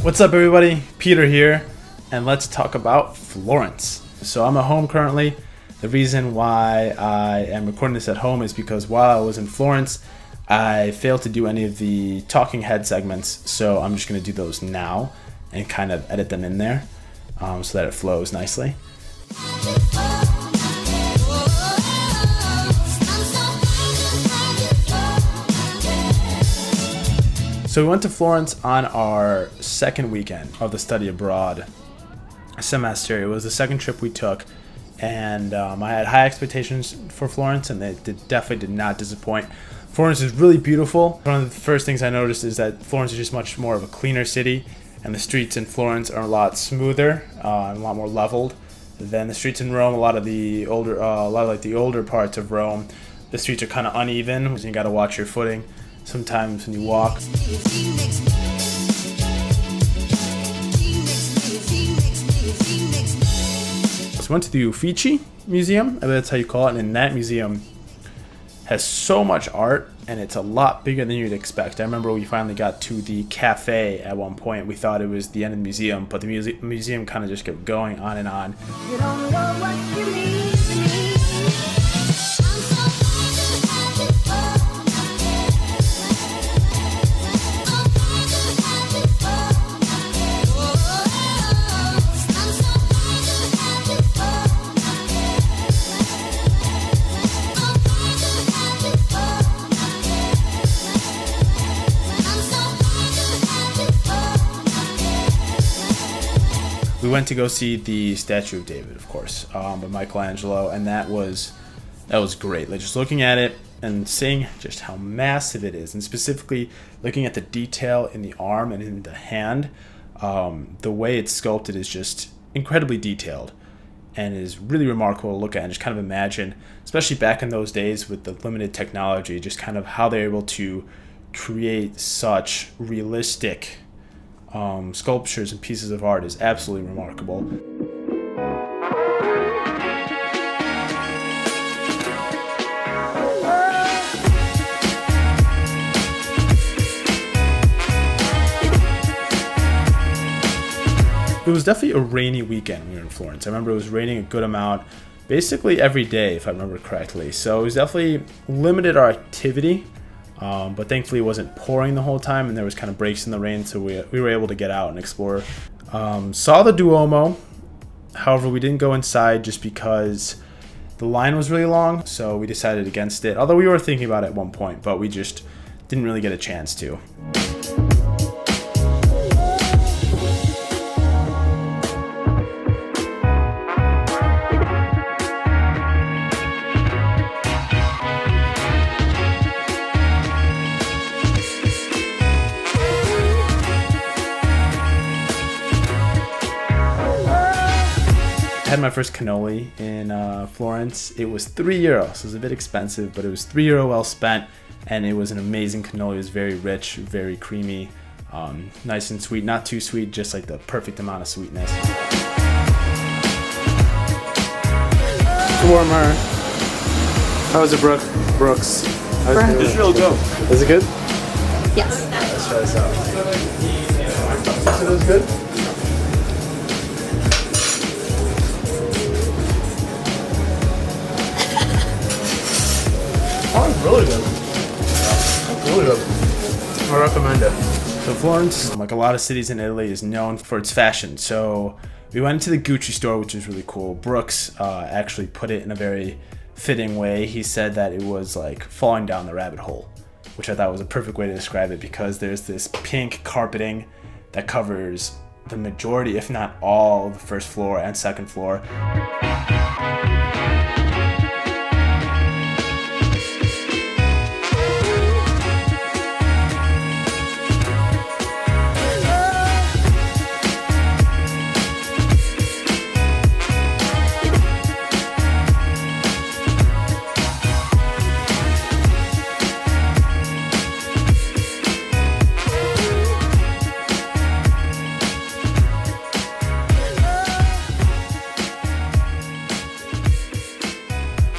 What's up, everybody? Peter here, and let's talk about Florence. So I'm at home currently. The reason why I am recording this at home is because while I was in Florence, I failed to do any of the talking head segments, so I'm just going to do those now and kind of edit them in there so that it flows nicely. So we went to Florence on our second weekend of the study abroad semester. It was the second trip we took, and I had high expectations for Florence, and they definitely did not disappoint. Florence is really beautiful. One of the first things I noticed is that Florence is just much more of a cleaner city, and the streets in Florence are a lot smoother and a lot more leveled than the streets in Rome. A lot of the older parts of Rome, the streets are kind of uneven, so you got to watch your footing sometimes when you walk. So I went to the Uffizi Museum, I bet that's how you call it, and that museum has so much art, and it's a lot bigger than you'd expect. I remember we finally got to the cafe at one point. We thought it was the end of the museum, but the museum kind of just kept going on and on. You don't know what you mean to me. We went to go see the statue of David, of course, by Michelangelo, and that was great. Like, just looking at it and seeing just how massive it is, and specifically looking at the detail in the arm and in the hand, the way it's sculpted is just incredibly detailed and is really remarkable to look at and just kind of imagine, especially back in those days with the limited technology, just kind of how they're able to create such realistic sculptures and pieces of art is absolutely remarkable. It was definitely a rainy weekend when we were in Florence. I remember it was raining a good amount, basically every day if I remember correctly. So it was definitely limited our activity. But thankfully it wasn't pouring the whole time, and there was kind of breaks in the rain, so we were able to get out and explore. Saw the Duomo. However, we didn't go inside just because the line was really long, so we decided against it. Although we were thinking about it at one point, but we just didn't really get a chance to. I had my first cannoli in Florence. It was €3. It was a bit expensive, but it was €3 well spent, and it was an amazing cannoli. It was very rich, very creamy, nice and sweet. Not too sweet, just like the perfect amount of sweetness. Warmer. How was it, Brooks? It's real dope. Is it good? Yes. Let's try this out. It was good? Oh, it's really good. Really good. I recommend it. So Florence, like a lot of cities in Italy, is known for its fashion. So we went to the Gucci store, which was really cool. Brooks actually put it in a very fitting way. He said that it was like falling down the rabbit hole, which I thought was a perfect way to describe it, because there's this pink carpeting that covers the majority, if not all, of the first floor and second floor.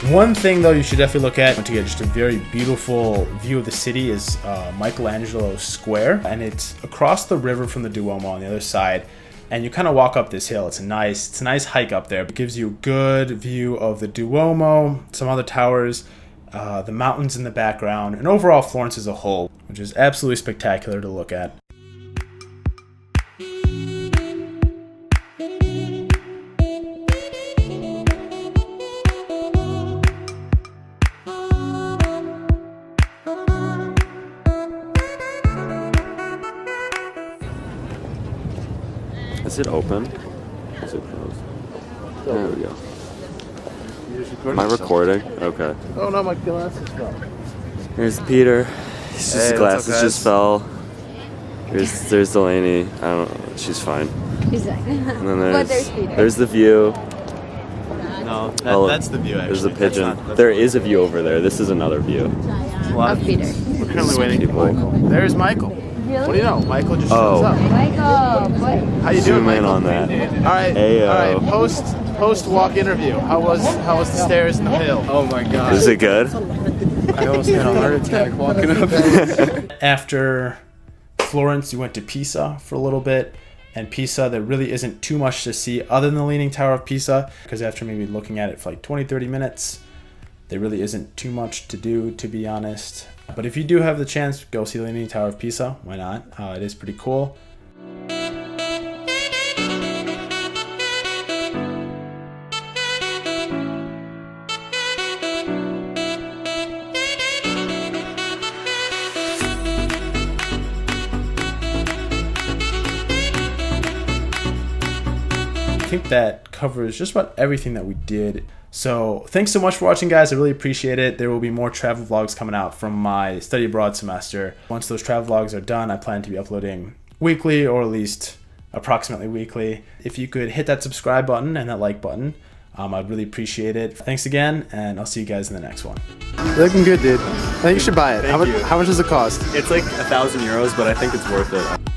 One thing though you should definitely look at to get just a very beautiful view of the city is Michelangelo Square, and it's across the river from the Duomo on the other side. And you kind of walk up this hill. It's a nice hike up there. It gives you a good view of the Duomo, some other towers, the mountains in the background, and overall Florence as a whole, which is absolutely spectacular to look at. Is it open? Is it closed? There we go. Am I recording? Okay. Oh no, my glasses fell. Here's Peter. His glasses just fell. There's Delaney. I don't know. She's fine. She's like, And then but there's Peter. there's the view. No, That's the view. There's the pigeon. There is a view over there. This is another view. Of Peter. We're currently waiting for Michael. There's Michael. What do you know? Michael just shows up. Michael, what? How you doing, Zoom in Michael? on that. All right. Ayo. All right. Post walk interview. How was the stairs and the hill? Oh my God. Is it good? I almost had a heart attack walking up. After Florence, you went to Pisa for a little bit. And Pisa, there really isn't too much to see other than the Leaning Tower of Pisa, because after maybe looking at it for like 20-30 minutes, there really isn't too much to do, to be honest. But if you do have the chance, go see the Leaning Tower of Pisa. Why not? It is pretty cool. I think that covers just about everything that we did. So thanks so much for watching, guys. I really appreciate it. There will be more travel vlogs coming out from my study abroad semester. Once those travel vlogs are done, I plan to be uploading weekly, or at least approximately weekly. If you could hit that subscribe button and that like button, I'd really appreciate it. Thanks again, and I'll see you guys in the next one. You're looking good, dude. I think you should buy it. How much does it cost? It's like €1,000, but I think it's worth it.